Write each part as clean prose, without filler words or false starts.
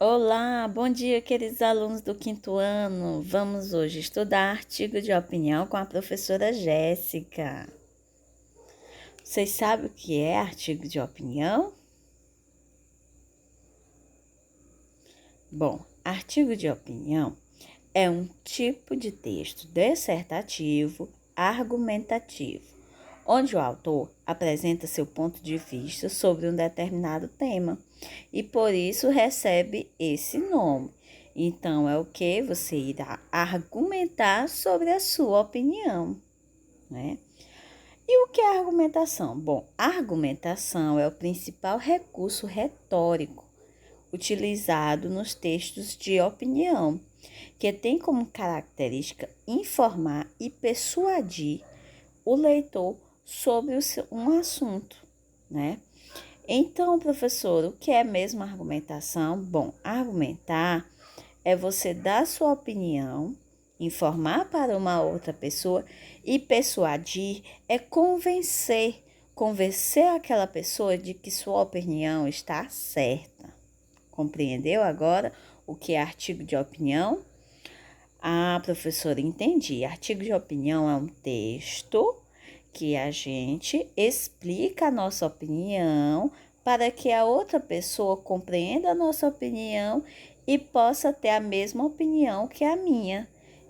Olá, bom dia, queridos alunos do quinto ano. Vamos hoje estudar artigo de opinião com a professora Jéssica. Vocês sabem o que é artigo de opinião? Bom, artigo de opinião é um tipo de texto dissertativo, argumentativo, onde o autor apresenta seu ponto de vista sobre um determinado tema e por isso recebe esse nome. Então, é o que você irá argumentar sobre a sua opinião, né? E o que é argumentação? Bom, a argumentação é o principal recurso retórico utilizado nos textos de opinião, que tem como característica informar e persuadir o leitor sobre um assunto, né? Então, professor, o que é mesmo argumentação? Bom, argumentar é você dar sua opinião, informar para uma outra pessoa e persuadir é convencer aquela pessoa de que sua opinião está certa. Compreendeu agora o que é artigo de opinião? Ah, professora, entendi. Artigo de opinião é um texto que a gente explica a nossa opinião para que a outra pessoa compreenda a nossa opinião e possa ter a mesma opinião que a minha.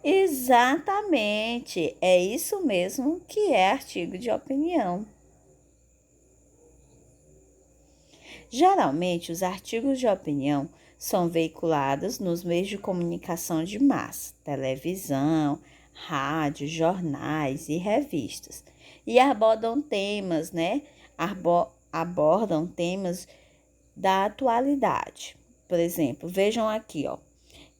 Exatamente, é isso mesmo que é artigo de opinião. Geralmente, os artigos de opinião são veiculados nos meios de comunicação de massa, televisão, rádio, jornais e revistas, e abordam temas, abordam temas da atualidade. Por exemplo, vejam aqui, ó,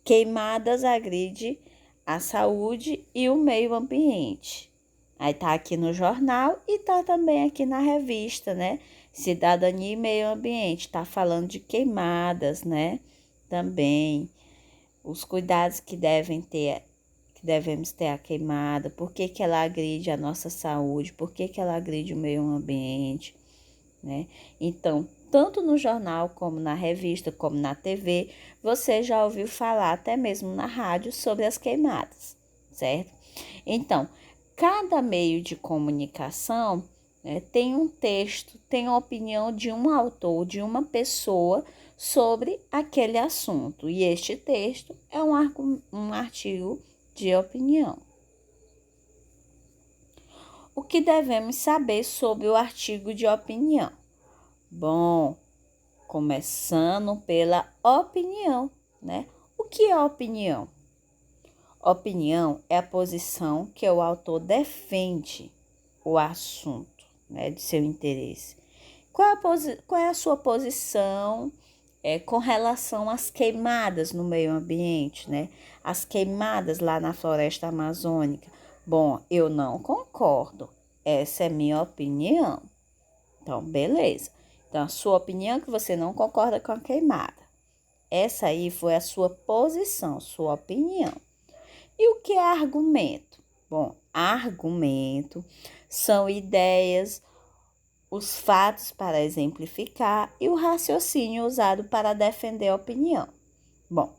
queimadas agride a saúde e o meio ambiente. Aí tá aqui no jornal e tá também aqui na revista, né? Cidadania e Meio Ambiente, tá falando de queimadas, né? Também os cuidados que devemos ter a queimada, por que ela agride a nossa saúde, por que ela agride o meio ambiente, né? Então, tanto no jornal, como na revista, como na TV, você já ouviu falar, até mesmo na rádio, sobre as queimadas, certo? Então, cada meio de comunicação, né, tem um texto, tem a opinião de um autor, de uma pessoa sobre aquele assunto. E este texto é um artigo de opinião. O que devemos saber sobre o artigo de opinião? Bom, começando pela opinião, né? O que é opinião? Opinião é a posição que o autor defende o assunto, né, de seu interesse. Qual é a sua posição com relação às queimadas no meio ambiente, né? As queimadas lá na floresta amazônica. Bom, eu não concordo. Essa é minha opinião. Então, beleza. Então, a sua opinião é que você não concorda com a queimada. Essa aí foi a sua posição, sua opinião. E o que é argumento? Bom, argumento são ideias, os fatos para exemplificar e o raciocínio usado para defender a opinião. Bom,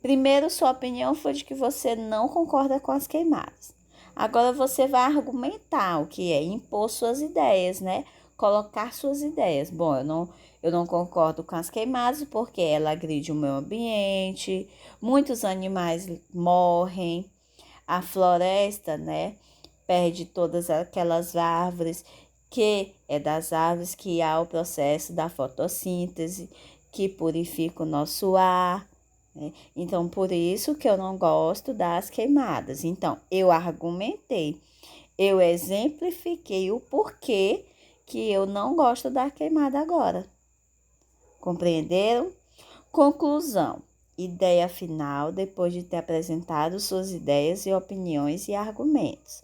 primeiro sua opinião foi de que você não concorda com as queimadas. Agora você vai argumentar o que é impor suas ideias, né? Colocar suas ideias. Bom, eu não concordo com as queimadas porque ela agride o meio ambiente, muitos animais morrem, a floresta, né? Perde todas aquelas árvores, que é das árvores que há o processo da fotossíntese, que purifica o nosso ar, né? Então, por isso que eu não gosto das queimadas. Então, eu argumentei, eu exemplifiquei o porquê que eu não gosto da queimada agora. Compreenderam? Conclusão. Ideia final, depois de ter apresentado suas ideias e opiniões e argumentos.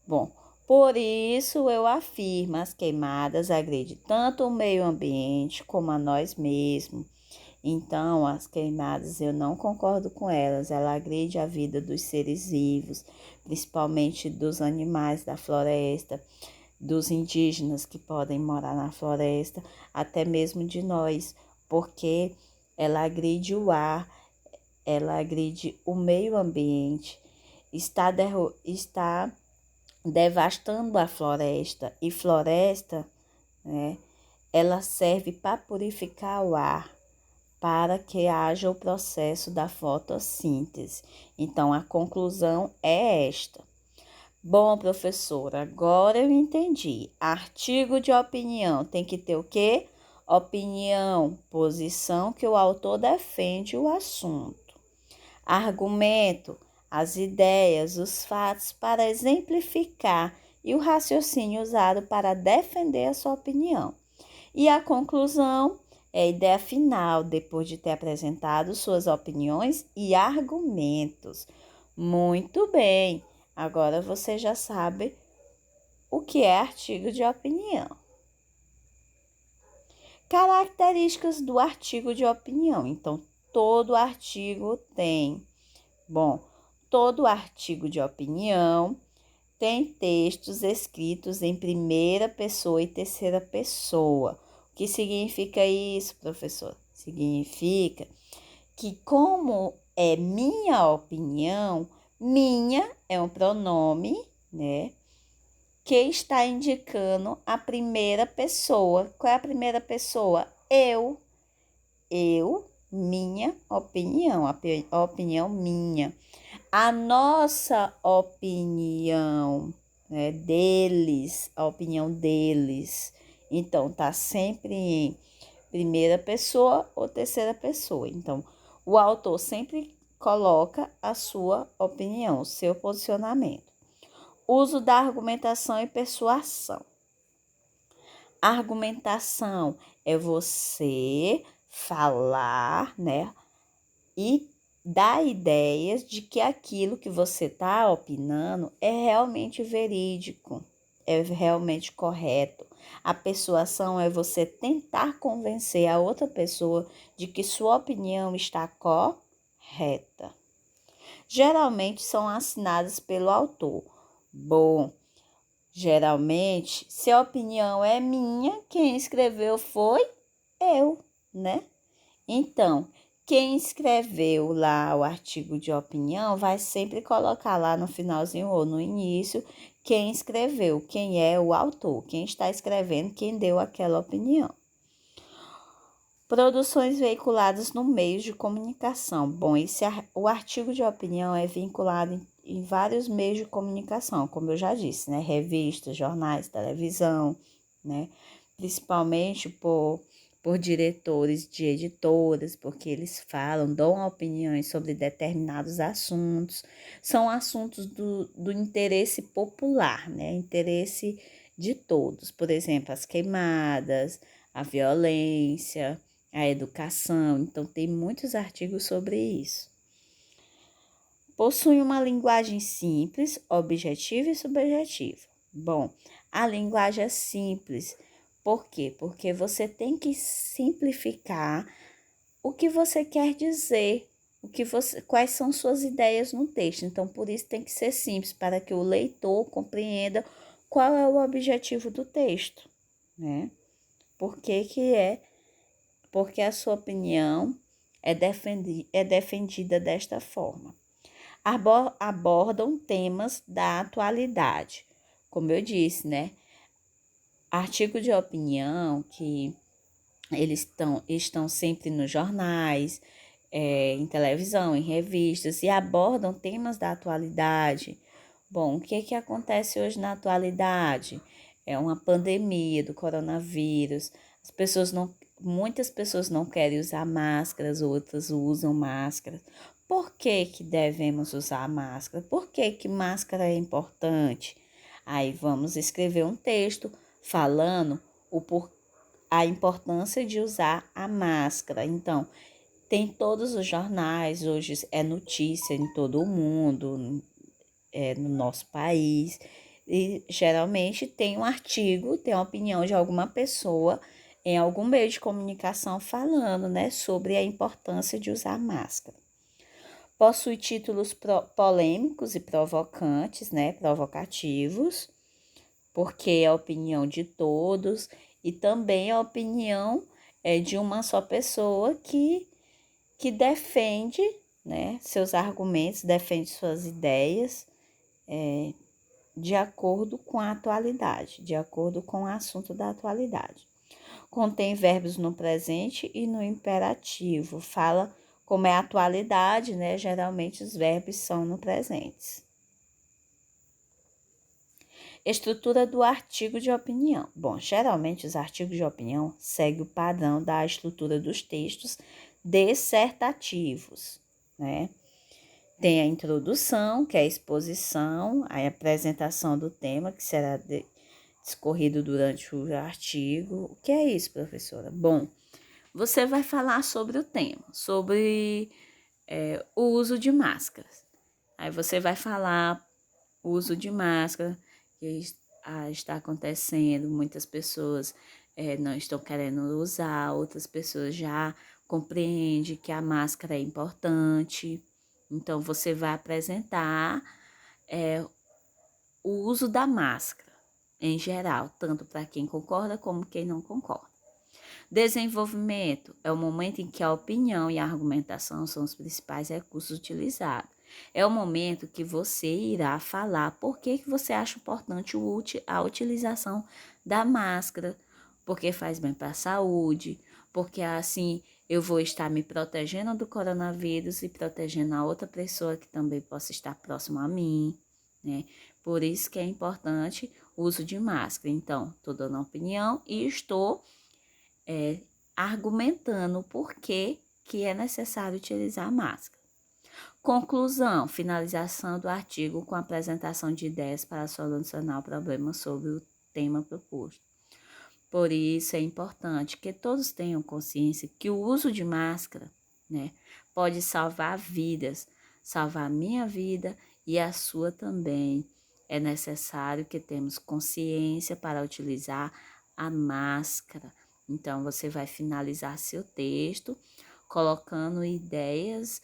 Bom, por isso eu afirmo, as queimadas agridem tanto o meio ambiente como a nós mesmos. Então, as queimadas eu não concordo com elas, ela agride a vida dos seres vivos, principalmente dos animais da floresta, dos indígenas que podem morar na floresta, até mesmo de nós, porque ela agride o ar, ela agride o meio ambiente, está devastando a floresta. E floresta, né, ela serve para purificar o ar, para que haja o processo da fotossíntese. Então, a conclusão é esta. Bom, professora, agora eu entendi. Artigo de opinião tem que ter o quê? Opinião, posição que o autor defende o assunto. Argumento, as ideias, os fatos para exemplificar e o raciocínio usado para defender a sua opinião. E a conclusão é a ideia final, depois de ter apresentado suas opiniões e argumentos. Muito bem, agora você já sabe o que é artigo de opinião. Características do artigo de opinião. Então, todo artigo tem. Todo artigo de opinião tem textos escritos em primeira pessoa e terceira pessoa. O que significa isso, professor? Significa que, como é minha opinião, minha é um pronome, né? Que está indicando a primeira pessoa. Qual é a primeira pessoa? Eu. Minha opinião, a opinião minha. A nossa opinião, né, deles, a opinião deles. Então, tá sempre em primeira pessoa ou terceira pessoa. Então, o autor sempre coloca a sua opinião, o seu posicionamento. Uso da argumentação e persuasão. Argumentação é você falar, né, e dar ideias de que aquilo que você está opinando é realmente verídico, é realmente correto. A persuasão é você tentar convencer a outra pessoa de que sua opinião está correta. Geralmente são assinadas pelo autor. Bom, geralmente, se a opinião é minha, quem escreveu foi eu, né? Então, quem escreveu lá o artigo de opinião vai sempre colocar lá no finalzinho ou no início quem escreveu, quem é o autor, quem está escrevendo, quem deu aquela opinião. Produções veiculadas no meio de comunicação. Bom, o artigo de opinião é vinculado em vários meios de comunicação, como eu já disse, né? Revistas, jornais, televisão, né? Principalmente por diretores de editoras, porque eles falam, dão opiniões sobre determinados assuntos. São assuntos do interesse popular, né? Interesse de todos. Por exemplo, as queimadas, a violência, a educação. Então, tem muitos artigos sobre isso. Possui uma linguagem simples, objetiva e subjetiva. Bom, a linguagem é simples. Por quê? Porque você tem que simplificar o que você quer dizer, quais são suas ideias no texto. Então, por isso tem que ser simples, para que o leitor compreenda qual é o objetivo do texto, né? Porque a sua opinião é defendida desta forma. Abordam temas da atualidade. Como eu disse, né? Artigo de opinião que eles estão sempre nos jornais, em televisão, em revistas, e abordam temas da atualidade. Bom, o que acontece hoje na atualidade? É uma pandemia do coronavírus. Muitas pessoas não querem usar máscaras, outras usam máscaras. Por que devemos usar máscara? Por que máscara é importante? Aí vamos escrever um texto falando a importância de usar a máscara. Então, tem todos os jornais, hoje é notícia em todo o mundo, no nosso país, e geralmente tem um artigo, tem uma opinião de alguma pessoa em algum meio de comunicação falando, né, sobre a importância de usar máscara. Possui títulos polêmicos e provocantes, né, provocativos, porque é a opinião de todos e também a opinião de uma só pessoa que que defende, né, seus argumentos, defende suas ideias de acordo com a atualidade, de acordo com o assunto da atualidade. Contém verbos no presente e no imperativo. Fala como é a atualidade, né? Geralmente os verbos são no presente. Estrutura do artigo de opinião. Bom, geralmente os artigos de opinião seguem o padrão da estrutura dos textos dissertativos, né? Tem a introdução, que é a exposição, a apresentação do tema, que será discorrido durante o artigo. O que é isso, professora? Bom, você vai falar sobre o tema, sobre o uso de máscaras. Aí você vai falar o uso de máscara, que está acontecendo, muitas pessoas não estão querendo usar, outras pessoas já compreendem que a máscara é importante. Então, você vai apresentar o uso da máscara em geral, tanto para quem concorda como quem não concorda. Desenvolvimento é o momento em que a opinião e a argumentação são os principais recursos utilizados. É o momento que você irá falar por que você acha importante a utilização da máscara, porque faz bem para a saúde, porque assim eu vou estar me protegendo do coronavírus e protegendo a outra pessoa que também possa estar próxima a mim, né? Por isso que é importante o uso de máscara. Então, estou dando opinião e estou argumentando o porquê que é necessário utilizar a máscara. Conclusão, finalização do artigo com a apresentação de ideias para solucionar o problema sobre o tema proposto. Por isso é importante que todos tenham consciência que o uso de máscara, né, pode salvar vidas, salvar a minha vida e a sua também. É necessário que tenhamos consciência para utilizar a máscara. Então, você vai finalizar seu texto colocando ideias,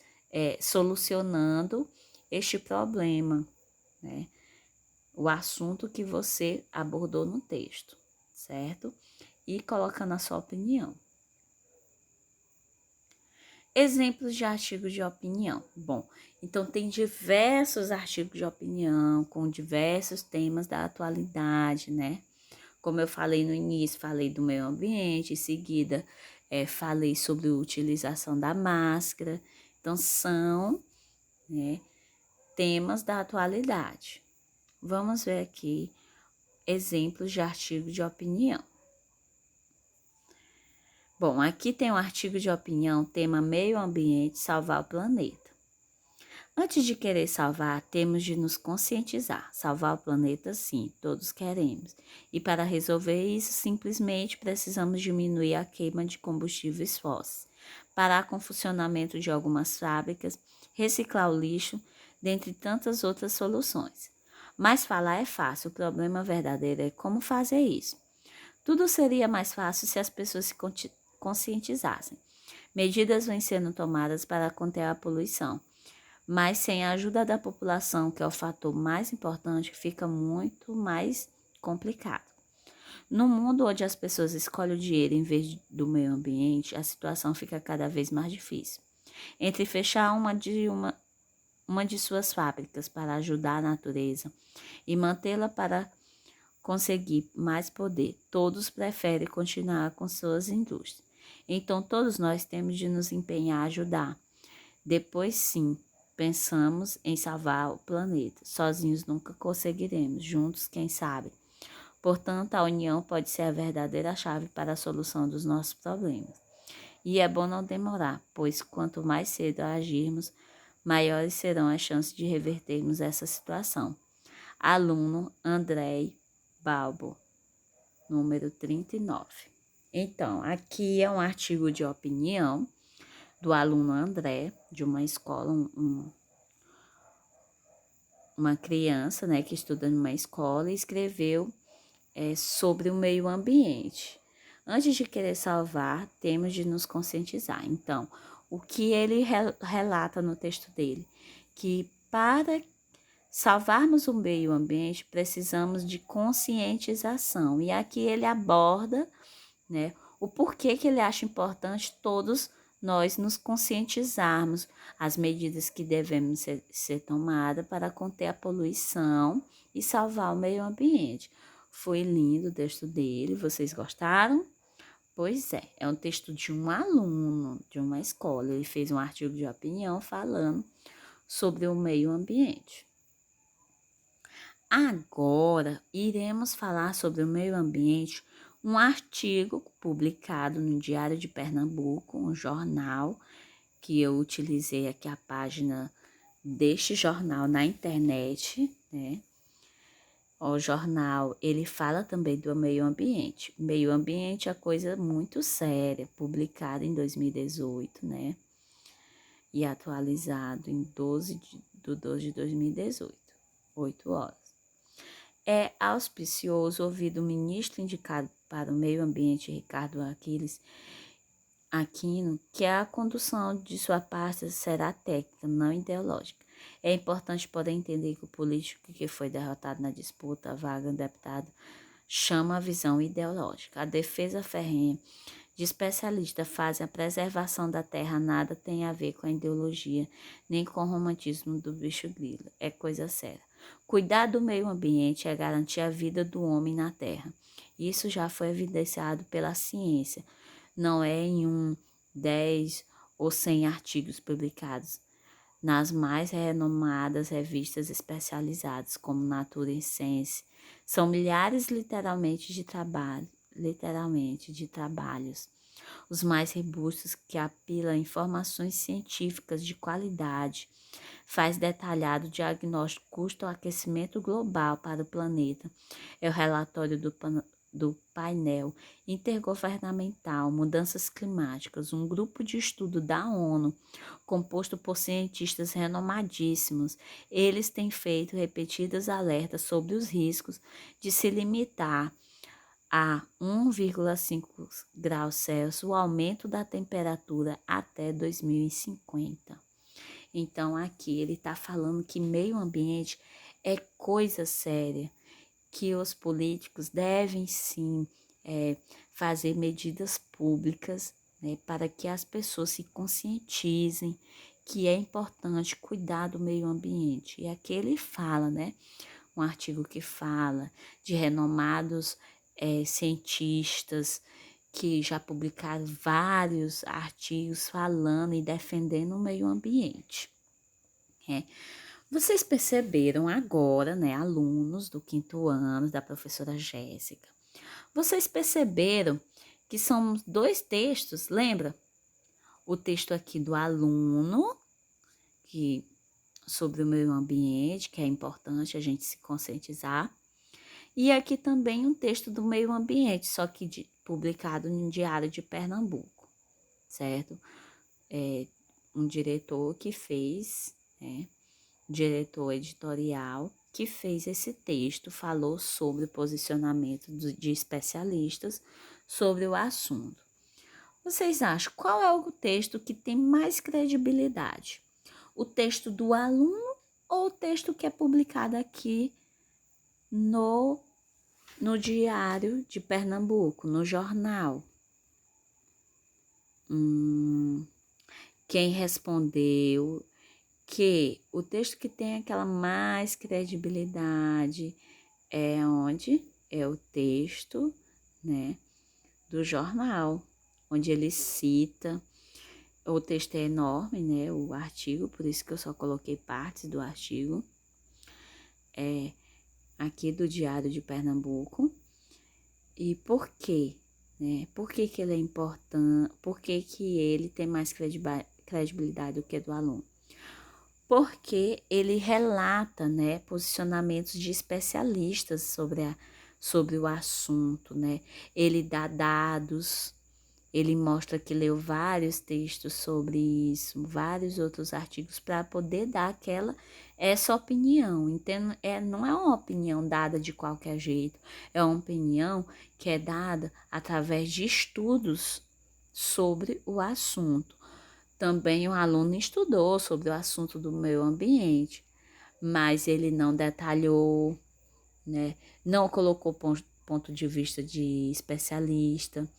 solucionando este problema, né? O assunto que você abordou no texto, certo? E colocando a sua opinião. Exemplos de artigos de opinião. Bom, então tem diversos artigos de opinião com diversos temas da atualidade, né? Como eu falei no início, falei do meio ambiente, em seguida falei sobre a utilização da máscara. Então, são, né, temas da atualidade. Vamos ver aqui exemplos de artigos de opinião. Bom, aqui tem um artigo de opinião, tema meio ambiente, salvar o planeta. Antes de querer salvar, temos de nos conscientizar. Salvar o planeta, sim, todos queremos. E para resolver isso, simplesmente precisamos diminuir a queima de combustíveis fósseis, parar com o funcionamento de algumas fábricas, reciclar o lixo, dentre tantas outras soluções. Mas falar é fácil, o problema verdadeiro é como fazer isso. Tudo seria mais fácil se as pessoas se conscientizassem. Medidas vêm sendo tomadas para conter a poluição, mas sem a ajuda da população, que é o fator mais importante, fica muito mais complicado. No mundo onde as pessoas escolhem o dinheiro em vez do meio ambiente, a situação fica cada vez mais difícil. Entre fechar uma de suas fábricas para ajudar a natureza e mantê-la para conseguir mais poder, todos preferem continuar com suas indústrias. Então, todos nós temos de nos empenhar a ajudar. Depois, sim, pensamos em salvar o planeta. Sozinhos nunca conseguiremos, juntos, quem sabe. Portanto, a união pode ser a verdadeira chave para a solução dos nossos problemas. E é bom não demorar, pois quanto mais cedo agirmos, maiores serão as chances de revertermos essa situação. Aluno Andrei Balbo, número 39. Então, aqui é um artigo de opinião do aluno André, de uma escola, uma criança, né, que estuda numa escola, e escreveu sobre o meio ambiente. Antes de querer salvar, temos de nos conscientizar. Então, o que ele relata no texto dele? Que para salvarmos o meio ambiente, precisamos de conscientização. E aqui ele aborda, né, o porquê que ele acha importante todos nós nos conscientizarmos as medidas que devemos ser tomadas para conter a poluição e salvar o meio ambiente. Foi lindo o texto dele, vocês gostaram? Pois é um texto de um aluno de uma escola. Ele fez um artigo de opinião falando sobre o meio ambiente. Agora, iremos falar sobre o meio ambiente, um artigo publicado no Diário de Pernambuco, um jornal, que eu utilizei aqui a página deste jornal na internet, né? O jornal, ele fala também do meio ambiente. Meio ambiente é coisa muito séria, publicado em 2018, né? E atualizado em 12 de 2018, 8 horas. É auspicioso ouvir do ministro indicado para o meio ambiente, Ricardo Aquino, que a condução de sua pasta será técnica, não ideológica. É importante poder entender que o político que foi derrotado na disputa, a vaga do deputado, chama a visão ideológica. A defesa ferrenha de especialistas fazem a preservação da terra nada tem a ver com a ideologia, nem com o romantismo do bicho grilo. É coisa séria. Cuidar do meio ambiente é garantir a vida do homem na terra. Isso já foi evidenciado pela ciência. Não é em 10 ou 100 artigos publicados nas mais renomadas revistas especializadas, como Nature e Science. São milhares literalmente de trabalhos, os mais robustos que apilam informações científicas de qualidade, faz detalhado diagnóstico custo-aquecimento global para o planeta. É o relatório do painel intergovernamental Mudanças Climáticas, um grupo de estudo da ONU, composto por cientistas renomadíssimos. Eles têm feito repetidas alertas sobre os riscos de se limitar a 1,5 graus Celsius o aumento da temperatura até 2050. Então, aqui ele está falando que meio ambiente é coisa séria, que os políticos devem sim fazer medidas públicas, né, para que as pessoas se conscientizem que é importante cuidar do meio ambiente. E aqui ele fala, né, um artigo que fala de renomados cientistas que já publicaram vários artigos falando e defendendo o meio ambiente. Vocês perceberam agora, né, alunos do 5º ano da professora Jéssica, vocês perceberam que são 2 textos, lembra? O texto aqui do aluno, sobre o meio ambiente, que é importante a gente se conscientizar, e aqui também um texto do meio ambiente, só que publicado no Diário de Pernambuco, certo? Um diretor que fez, diretor editorial, que fez esse texto, falou sobre o posicionamento de especialistas sobre o assunto. Vocês acham qual é o texto que tem mais credibilidade? O texto do aluno ou o texto que é publicado aqui no Diário de Pernambuco, no jornal? Quem respondeu que o texto que tem aquela mais credibilidade é onde? É o texto, né, do jornal, onde ele cita, o texto é enorme, né, o artigo, por isso que eu só coloquei partes do artigo, aqui do Diário de Pernambuco. E por quê? Né? Por que ele é importante? Por que ele tem mais credibilidade do que do aluno? Porque ele relata, né, posicionamentos de especialistas sobre o assunto, né? Ele dá dados, ele mostra que leu vários textos sobre isso, vários outros artigos para poder dar essa opinião. Entendo? Não é uma opinião dada de qualquer jeito, é uma opinião que é dada através de estudos sobre o assunto. Também o aluno estudou sobre o assunto do meio ambiente, mas ele não detalhou, né? Não colocou ponto de vista de especialista,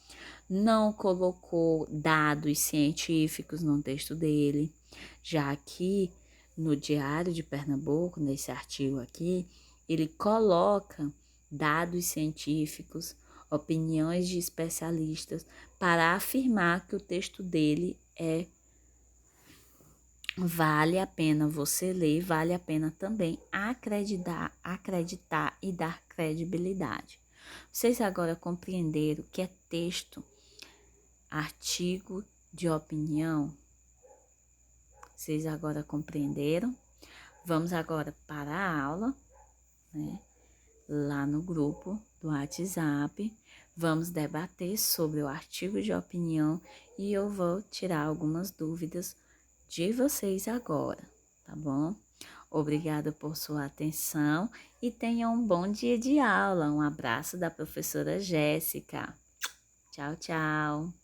não colocou dados científicos no texto dele, já aqui no Diário de Pernambuco, nesse artigo aqui, ele coloca dados científicos, opiniões de especialistas para afirmar que o texto dele vale a pena você ler, vale a pena também acreditar e dar credibilidade. Vocês agora compreenderam o que é texto, artigo de opinião? Vocês agora compreenderam? Vamos agora para a aula, né? Lá no grupo do WhatsApp. Vamos debater sobre o artigo de opinião e eu vou tirar algumas dúvidas de vocês agora, tá bom? Obrigada por sua atenção e tenham um bom dia de aula. Um abraço da professora Jéssica. Tchau, tchau.